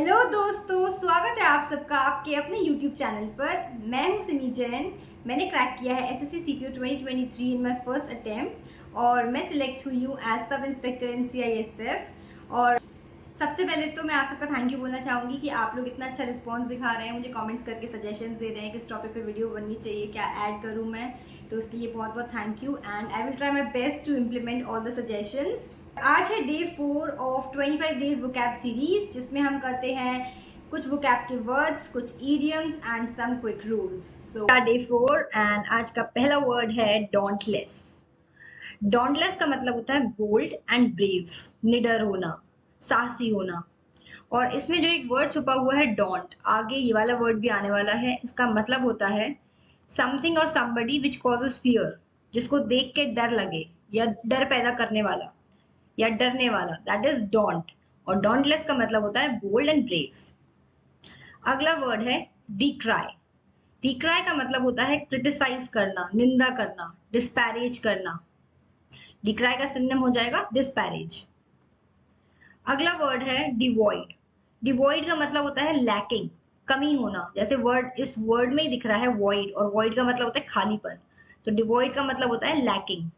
Hello दोस्तों, स्वागत है आप सबका आपके अपने YouTube चैनल पर। मैं हूं सिमी जैन। मैंने क्रैक किया है SSC CPO 2023 in my first attempt और मैं सिलेक्ट हुई हूं एज सब इंस्पेक्टर इन सीआईएसएफ। और सबसे पहले तो मैं आप सबका थैंक यू बोलना चाहूँगी कि आप लोग इतना अच्छा रिस्पॉन्स दिखा रहे हैं, मुझे कमेंट्स करके सजेशंस दे रहे हैं किस टॉपिक पे वीडियो बननी चाहिए, क्या ऐड करूँ मैं। तो उसके लिए बहुत बहुत thank you and I will try my best to implement all the suggestions. आज है day 4 of 25 days vocab series, जिसमें हम करते हैं कुछ वोकैब के वर्ड्स, कुछ idioms and some quick rules. So day 4 and आज का पहला वर्ड है डोंटलेस। डोंटलेस का मतलब होता है बोल्ड एंड ब्रेव, निडर होना, साहसी होना। और इसमें जो एक वर्ड छुपा हुआ है डोंट, आगे ये वाला वर्ड भी आने वाला है, इसका मतलब होता है समथिंग और समबडी विच कॉजेस फियर, जिसको देख के डर लगे या डर पैदा करने वाला या डरने वाला, दैट इज डोंट। और डोंटलेस का मतलब होता है बोल्ड एंड ब्रेव। अगला वर्ड है डिक्राई। डिक्राई का मतलब होता है क्रिटिसाइज करना, निंदा करना, डिस्पैरेज करना। डिक्राई का सिनोनिम हो जाएगा डिस्पैरेज। अगला वर्ड है डिवॉइड। डिवॉइड का मतलब होता है लैकिंग, कमी होना। जैसे वर्ड इस वर्ड में ही दिख रहा है वॉइड, और वॉइड का मतलब होता है खालीपन, तो डिवॉइड का मतलब होता है lacking.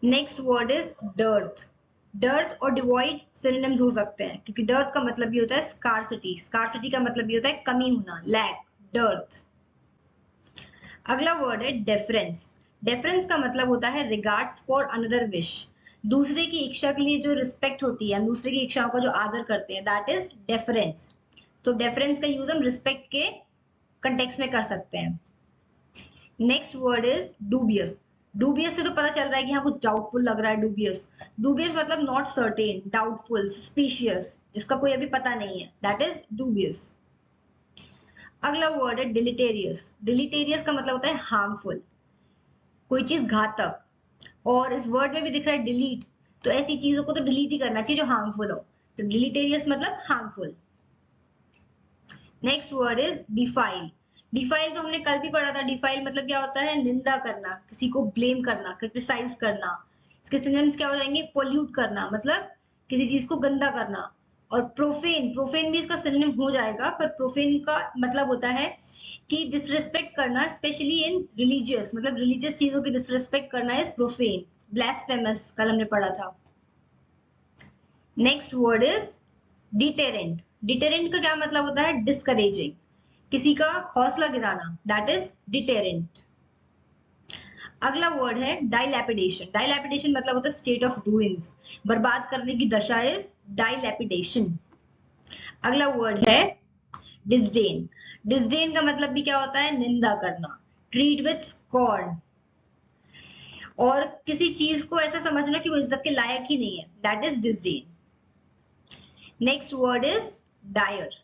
Next word is dearth. Dearth और डिवॉइड सिनोनिम्स हो सकते हैं, क्योंकि डर्थ का मतलब भी होता है स्कार्सिटी, स्कार्सिटी का मतलब भी होता है कमी होना, लैक, डर्थ। अगला वर्ड है डेफरेंस। डेफरेंस का मतलब होता है रिगार्ड्स फॉर अनदर विश, दूसरे की इच्छा के लिए जो रिस्पेक्ट होती है, दूसरे की इच्छाओं का जो आदर करते हैं, दैट इज डेफरेंस। तो डेफरेंस का यूज हम रिस्पेक्ट के कंटेक्स्ट में कर सकते हैं। Next word is dubious. Dubious से तो पता चल रहा है कि हाँ कुछ डाउटफुल लग रहा है। डूबियस, डूबियस मतलब नॉट सर्टेन, डाउटफुल, सस्पिशियस, जिसका कोई अभी पता नहीं है, दैट इज डूबियस। अगला वर्ड है डिलिटेरियस। डिलिटेरियस का मतलब होता है हार्मफुल, कोई चीज घातक। और इस वर्ड में भी दिख रहा है डिलीट, तो ऐसी चीजों को तो डिलीट ही करना चाहिए जो हार्मफुल हो। तो डिलीटेरियस मतलब harmful. Next word is defile. Defile तो हमने कल भी पढ़ा था। डिफाइल मतलब क्या होता है, निंदा करना, किसी को ब्लेम करना, क्रिटिसाइज करना। इसके सिनोनिम्स क्या हो जाएंगे, पोल्यूट करना मतलब किसी चीज को गंदा करना। और प्रोफेन, प्रोफेन भी इसका सिनोनिम हो जाएगा, पर प्रोफेन का मतलब होता है कि डिसरिस्पेक्ट करना, स्पेशली इन रिलीजियस, मतलब रिलीजियस चीजों की डिसरिस्पेक्ट करना इज प्रोफेन। ब्लास्फेमस कल हमने पढ़ा था। Next word is deterrent. Deterrent का क्या मतलब होता है, डिस्करेजिंग, किसी का हौसला गिराना, दैट इज डिटेरेंट। अगला वर्ड है डाइलैपिडेशन। डाइलैपिडेशन मतलब होता है स्टेट ऑफ रूइंस, बर्बाद करने की दशा इज डाइलैपिडेशन। अगला वर्ड है डिस्डेन। डिस्डेन का मतलब भी क्या होता है, निंदा करना, ट्रीट विथ स्कॉर्न, और किसी चीज को ऐसा समझना कि वो इज्जत के लायक ही नहीं है, that is disdain. Next word is dire.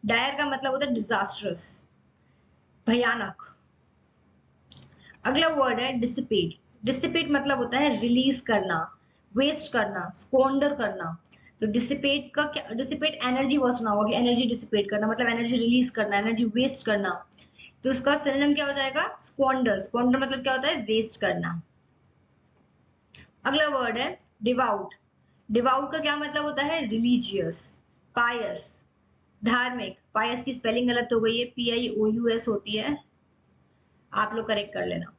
Dire का मतलब होता है डिजास्ट्रस, भयानक। अगला वर्ड है डिसिपेट। डिसिपेट मतलब होता है रिलीज करना, वेस्ट करना, स्क्वांडर करना। तो डिसिपेट का क्या, डिसिपेट एनर्जी बहुत सुना होगा कि एनर्जी डिसिपेट करना मतलब एनर्जी रिलीज करना, एनर्जी वेस्ट करना। तो इसका सिनोनिम क्या हो जाएगा, स्क्वांडर। स्क्वांडर मतलब क्या होता है, वेस्ट करना। अगला वर्ड है डिवाउट। डिवाउट का क्या मतलब होता है, रिलीजियस, पायस, धार्मिक। पायस की स्पेलिंग गलत हो गई है, PIOUS होती है, आप लोग करेक्ट कर लेना।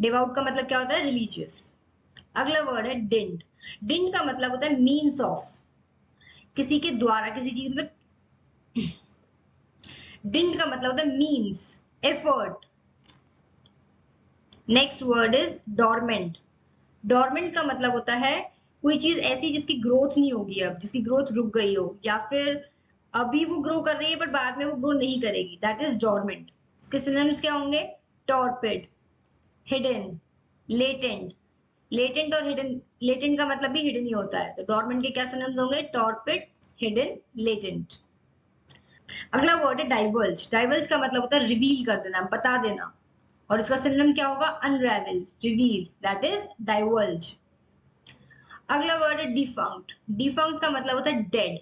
डिवाउट का मतलब क्या होता है, रिलीजियस। अगला वर्ड है डिंट। डिंट का मतलब होता है मीन्स ऑफ, किसी के द्वारा, किसी चीज मतलब डिंट का मतलब होता है means, effort. Next word is dormant. Dormant का मतलब होता है कोई चीज ऐसी जिसकी ग्रोथ नहीं होगी, अब जिसकी ग्रोथ रुक गई हो, या फिर अभी वो ग्रो कर रही है पर बाद में वो ग्रो नहीं करेगी, दैट इज डोरमेंट। इसके सिनोनिम्स क्या होंगे, टॉर्पिड, हिडन, लेटेंट। लेटेंट और हिडन, लेटेंट का मतलब भी हिडन ही होता है, तो डोरमेंट के क्या सिनोनिम्स होंगे, टॉर्पिड, हिडन, लेटेंट। अगला वर्ड है डाइवर्ज। डाइवर्ज का मतलब होता है रिवील कर देना, बता देना, और इसका सिनोनिम क्या होगा, अनरेवल, रिवील, दैट इज डाइवर्ज। अगला वर्ड है डिफंक्ट। डिफंक्ट का मतलब होता है डेड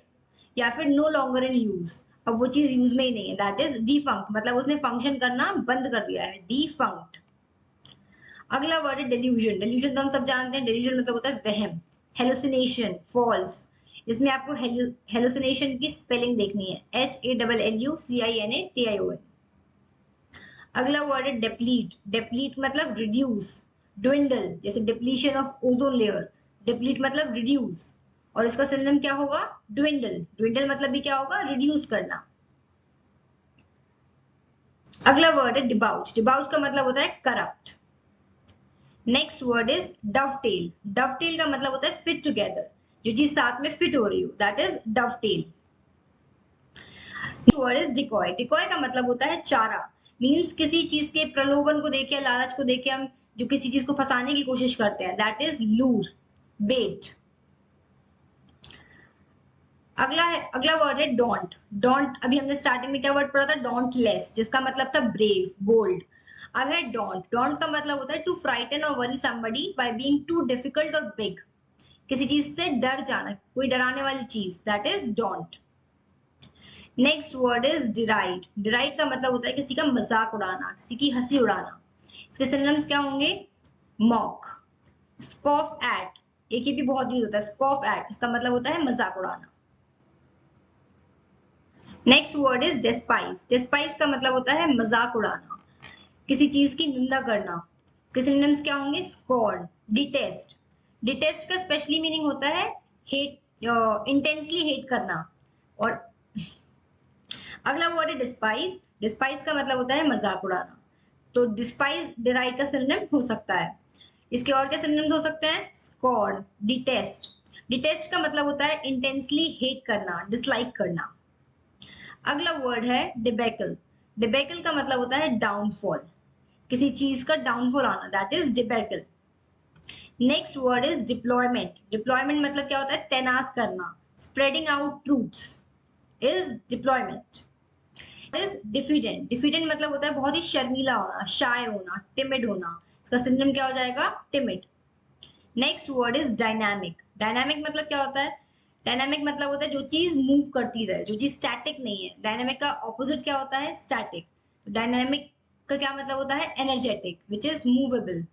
या फिर नो लॉन्गर इन यूज, अब वो चीज यूज में ही नहीं है, दैट इज डिफंक्ट, मतलब उसने फंक्शन करना बंद कर दिया है, डिफंक्ट। अगला वर्ड है डेल्यूजन। डेल्यूजन तो हम सब जानते हैं, डेल्यूजन मतलब होता है वहम, हेलुसिनेशन, फॉल्स। इसमें आपको हेलुसिनेशन की स्पेलिंग देखनी है, HALLUCINATION। अगला वर्ड है डेप्लीट। डेप्लीट मतलब रिड्यूस, ड्विंडल, जैसे depletion of ozone layer, deplete मतलब रिड्यूस, और इसका सिनोनिम क्या होगा, ड्विंडल। ड्विंडल मतलब भी क्या होगा, रिड्यूस करना। अगला वर्ड है डिबाउच। डिबाउच का मतलब होता है corrupt. Next word is dovetail. Dovetail का मतलब होता है फिट टुगेदर, जो चीज साथ में फिट हो रही हो, that is dovetail. Word is decoy. Decoy का मतलब होता है चारा, मीन्स किसी चीज के प्रलोभन को देख या लालच को देख के हम जो किसी चीज को फंसाने की कोशिश करते हैं, दैट इज लूर, बेट। अगला वर्ड है डोंट। डोंट, अभी हमने स्टार्टिंग में क्या वर्ड पढ़ा था, डोंट लेस, जिसका मतलब था ब्रेव, बोल्ड। अब है डोंट। डोंट का मतलब होता है टू फ्राइटन और worry somebody by being too difficult और बिग, किसी चीज से डर जाना, कोई डराने वाली चीज, that is daunt. Next word is deride. Deride का मतलब होता है किसी का मजाक उड़ाना, किसी की हंसी उड़ाना। इसके सिनोनिम्स क्या होंगे, मॉक, स्कॉफ एट, एक ही भी बहुत यूज होता है, स्कॉफ एट, इसका मतलब होता है मजाक उड़ाना। Next word is despise. Despise का मतलब होता है मजाक उड़ाना, किसी चीज की निंदा करना। इसके सिनोनिम्स क्या होंगे, स्कॉर्न, डिटेस्ट। डिटेस्ट का स्पेशली मीनिंग होता है हेट, इंटेंसली हेट करना। और अगला वर्ड है डिस्पाइज। डिस्पाइज का मतलब होता है मजाक उड़ाना, तो डिस्पाइज डिराइड का सिनोनिम हो सकता है। इसके और क्या सिनोनिम्स हो सकते हैं, स्कॉर्न, डिटेस्ट। डिटेस्ट का मतलब होता है इंटेंसली हेट करना, डिसलाइक करना। अगला वर्ड है डिबेकल। डिबेकल का मतलब होता है डाउनफॉल, किसी चीज का डाउनफॉल आना, that is debacle. Next word is deployment. Deployment मतलब क्या होता है, तैनात करना, spreading out troops is deployment. Is diffident. Diffident मतलब होता है बहुत ही शर्मीला होना, शाय होना, टिमिड होना। इसका सिनोनिम क्या हो जाएगा, timid. Next word is dynamic. Dynamic मतलब क्या होता है, डायनामिक मतलब होता है जो चीज मूव करती रहे, जो चीज स्टैटिक नहीं है। डायनामिक का ऑपोजिट क्या होता है, स्टैटिक। डायनामिक का क्या मतलब होता है, एनर्जेटिक, विच इज मूवेबल।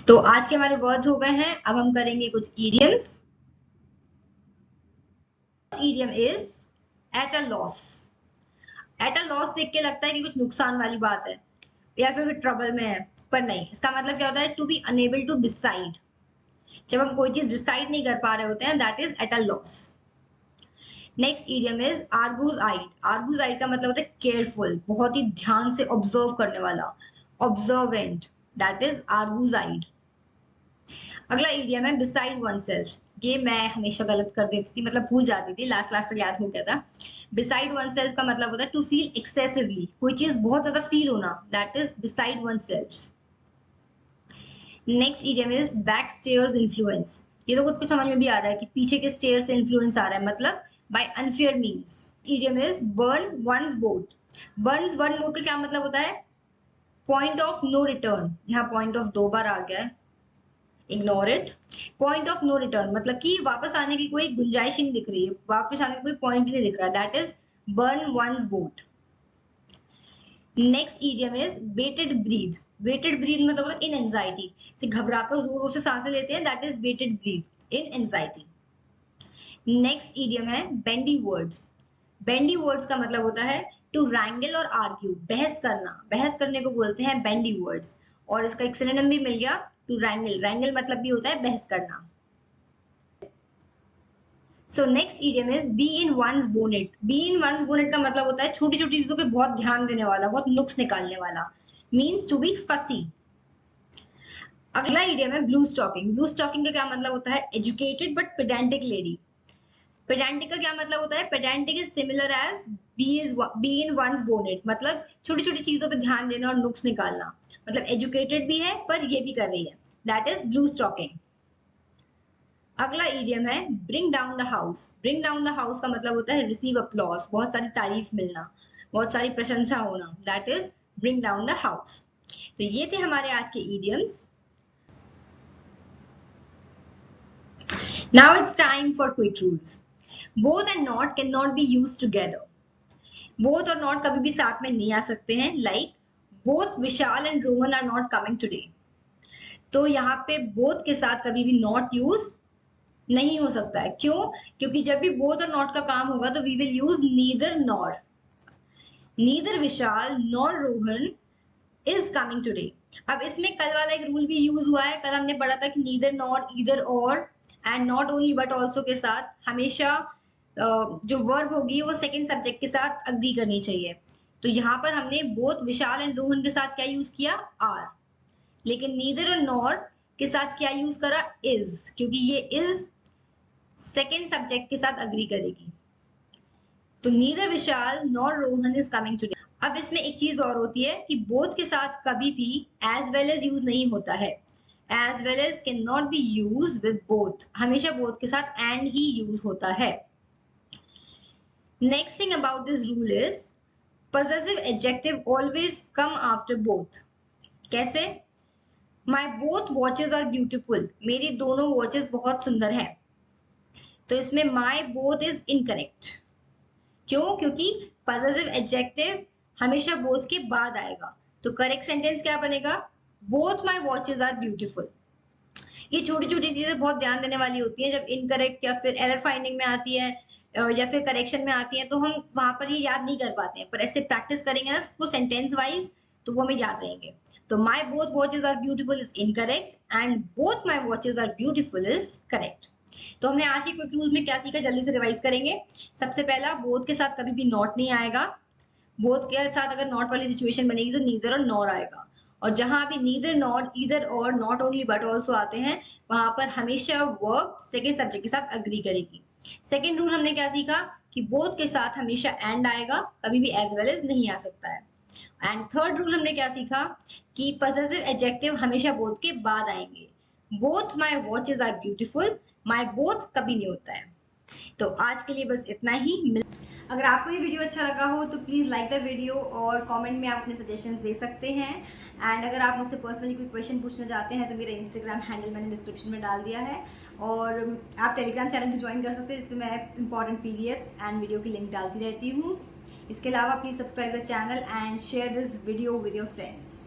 तो आज के हमारे वर्ड्स हो गए हैं, अब हम करेंगे कुछ idioms. Idiom is at a loss. Eight a loss देख के लगता है कि कुछ नुकसान वाली बात है या फिर ट्रबल में है, पर नहीं, इसका मतलब क्या होता है, to be unable to decide. जब हम कोई चीज डिसाइड नहीं कर पा रहे होते हैं, that is at a loss. Next idiom is Argus eyed. Argus eyed का मतलब होता है केयरफुल, बहुत ही ध्यान से ऑब्जर्व करने वाला, ऑब्जर्वेंट, दैट इज आर्गूज आइड। अगला इडियम है बिसाइड वनसेल्फ। ये मैं हमेशा गलत कर देती थी, मतलब भूल जाती थी, लास्ट क्लास तक याद हो गया था। बिसाइड वनसेल्फ का मतलब होता है टू फील एक्सेसिवली, कोई चीज बहुत ज्यादा फील होना, that is beside oneself. Next idiom is back stairs influence. ये तो कुछ कुछ समझ में भी आ रहा है कि पीछे के स्टेयर से इन्फ्लुएंस आ रहा है, मतलब by unfair means. Idiom is burn one's boat. Burn one boat का क्या मतलब होता है, पॉइंट ऑफ नो रिटर्न। यहाँ पॉइंट ऑफ दो बार आ गया है, ignore it. Point of no return मतलब कि वापस आने की कोई गुंजाइश ही नहीं दिख रही है, वापस आने का कोई पॉइंट ही नहीं दिख रहा, that is burn one's boat. Next idiom is waited breath. Waited breath मतलब होता है इन एंजाइटी, से घबराकर जोर जोर से सांसें लेते हैं, that is waited breath in anxiety. Next idiom है बेंडी वर्ड्स। बेंडी वर्ड्स का मतलब होता है टू रैंगल और आर्ग्यू, बहस करना, बहस करने को बोलते हैं बेंडी वर्ड्स। और इसका एक सिनोनिम भी मिल गया, टू रैंगल। रैंगल मतलब भी होता है बहस करना। So next idiom is bee in one's bonnet. Bee in one's bonnet का मतलब होता है छोटी छोटी चीजों पे बहुत ध्यान देने वाला, बहुत नुक्स निकालने वाला, मीन्स टू बी फसी। अगला इडियम है ब्लू स्टॉकिंग। ब्लू स्टॉकिंग का क्या मतलब होता है, educated but pedantic lady. Pedantic का क्या मतलब होता है, pedantic is similar as bee in one's bonnet, मतलब छोटी छोटी चीजों पे ध्यान देना और नुक्स निकालना, मतलब एजुकेटेड भी है पर ये भी कर रही है, दैट इज ब्लू स्टॉकिंग। अगला इडियम है bring down the house. Bring down the house का मतलब होता है रिसीव अप्लॉज, बहुत सारी तारीफ मिलना, बहुत सारी प्रशंसा होना, that is bring down the house. तो ये थे हमारे आज के idioms. Now it's time for quick rules. Both and not can not be used together. Both और नॉट कभी भी साथ में नहीं आ सकते हैं, like both Vishal and Rohan are not coming today. तो यहाँ पे बोथ के साथ कभी भी नॉट यूज नहीं हो सकता है। क्यों? क्योंकि जब भी बोथ और नॉट का काम होगा तो we will use neither nor. Neither Vishal nor Rohan is coming today. अब इसमें कल वाला एक रूल भी यूज हुआ है। कल हमने पढ़ा था कि नीदर नॉर ईदर और and not only but also के साथ हमेशा जो वर्ब होगी वो सेकंड सब्जेक्ट के साथ अग्री करनी चाहिए। तो यहाँ पर हमने बोथ विशाल एंड रोहन के साथ क्या यूज किया? आर। लेकिन नीदर और नॉर के साथ क्या यूज करा? इज, क्योंकि ये इज सेकंड सब्जेक्ट के साथ अग्री करेगी। तो neither Vishal nor Rohan is coming today. अब इसमें एक चीज और होती है कि बोथ के साथ कभी भी एज वेल एज यूज नहीं होता है। As well as can not be use with both. हमेशा बोथ के साथ एंड ही यूज होता है। Next thing about this rule is possessive adjective always come after both. कैसे? My both watches are beautiful. मेरी दोनों वॉचेस बहुत सुंदर हैं। तो इसमें my both is incorrect. क्यों? क्योंकि possessive adjective हमेशा both के बाद आएगा। तो करेक्ट सेंटेंस क्या बनेगा? Both my watches are beautiful. ये छोटी छोटी चीजें बहुत ध्यान देने वाली होती हैं। जब इनकरेक्ट या फिर एरर फाइंडिंग में आती है या फिर करेक्शन में आती है तो हम वहां पर ये याद नहीं कर पाते हैं, पर ऐसे प्रैक्टिस करेंगे ना वो सेंटेंस वाइज तो वो हमें याद रहेंगे। तो my both watches are beautiful is incorrect and both my watches are beautiful is correct. तो हमने आज के क्विक रूल्स में क्या सीखा, जल्दी से रिवाइज करेंगे। सबसे पहला, बोथ के साथ कभी भी नॉट नहीं आएगा। बोथ के साथ अगर नॉट वाली सिचुएशन बनेगी तो नीदर और नॉर आएगा। और जहां भी नीदर नॉर ईदर और नॉट ओनली बट ऑल्सो आते हैं वहां पर हमेशा वर्ब सेकेंड सब्जेक्ट के साथ अग्री करेगी। सेकेंड रूल हमने क्या सीखा कि बोथ के साथ हमेशा एंड आएगा, कभी भी एज वेल एज नहीं आ सकता है। एंड थर्ड रूल हमने क्या सीखा कि पजेसिव एडजेक्टिव हमेशा बोथ के बाद आएंगे। Both my watches are beautiful, my both कभी नहीं होता है। तो आज के लिए बस इतना ही। अगर आपको ये वीडियो अच्छा लगा हो तो प्लीज़ लाइक द वीडियो और कमेंट में आप अपने सजेशंस दे सकते हैं। एंड अगर आप मुझसे पर्सनली कोई क्वेश्चन पूछना चाहते हैं तो मेरा इंस्टाग्राम हैंडल मैंने डिस्क्रिप्शन में डाल दिया है और आप टेलीग्राम चैनल भी ज्वाइन कर सकते हैं। इस पर मैं इंपॉर्टेंट PDFs एंड वीडियो की लिंक डालती रहती हूँ। इसके अलावा please subscribe the channel and share this video with your friends.